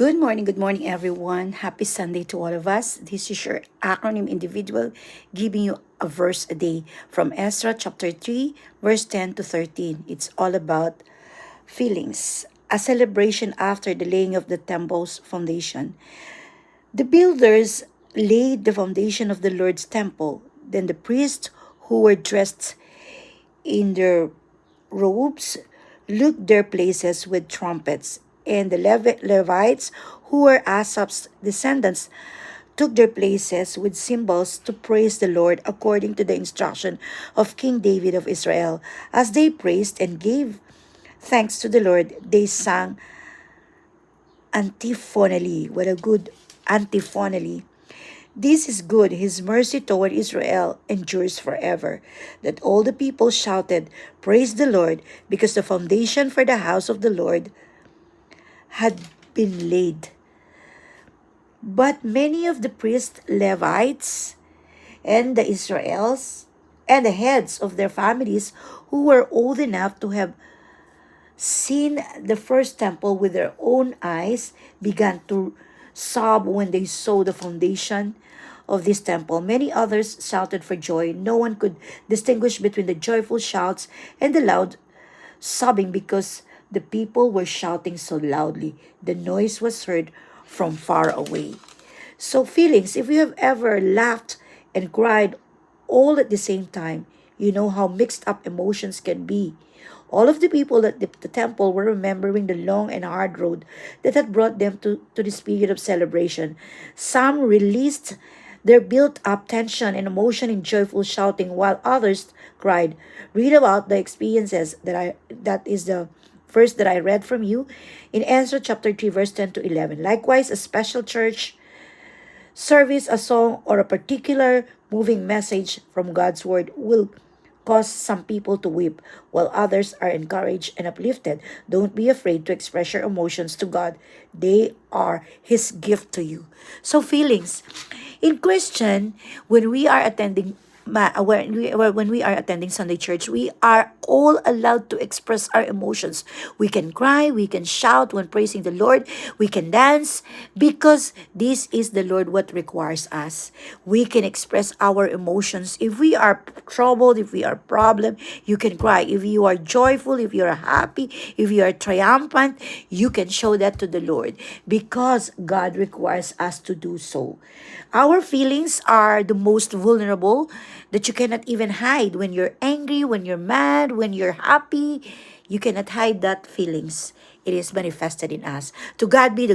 Good morning, everyone. Happy Sunday to all of us. This is your acronym individual giving you a verse a day from Ezra chapter 3, verse 10 to 13. It's all about feelings, a celebration after the laying of the temple's foundation. The builders laid the foundation of the Lord's temple. Then the priests, who were dressed in their robes, looked their places with trumpets, and the Levites, who were Asaph's descendants, took their places with cymbals to praise the Lord according to the instruction of King David of Israel. As they praised and gave thanks to the Lord, they sang antiphonally. What a good antiphonally. This is good. His mercy toward Israel endures forever. That all the people shouted, "Praise the Lord," because the foundation for the house of the Lord had been laid. But many of the priests, Levites, and the Israels, and the heads of their families who were old enough to have seen the first temple with their own eyes began to sob when they saw the foundation of this temple. Many others shouted for joy. No one could distinguish between the joyful shouts and the loud sobbing because the people were shouting so loudly. The noise was heard from far away. So, feelings, if you have ever laughed and cried all at the same time, you know how mixed up emotions can be. All of the people at the temple were remembering the long and hard road that had brought them to this period of celebration. Some released their built up tension and emotion in joyful shouting, while others cried. Read about the experiences that is the verse that I read from you in Ezra chapter 3, verse 10 to 11. Likewise, a special church service, a song, or a particular moving message from God's word will cause some people to weep, while others are encouraged and uplifted. Don't be afraid to express your emotions to God. They are His gift to you. So, feelings. In Christian, when we are attending when we are attending Sunday church, we are all allowed to express our emotions. We can cry, we can shout when praising the Lord, we can dance because this is the Lord what requires us. We can express our emotions. If we are troubled, if we are problem, you can cry. If you are joyful, if you are happy, if you are triumphant, you can show that to the Lord because God requires us to do so. Our feelings are the most vulnerable that you cannot even hide. When you're angry, when you're mad, when you're happy, you cannot hide that feelings. It is manifested in us. To God be the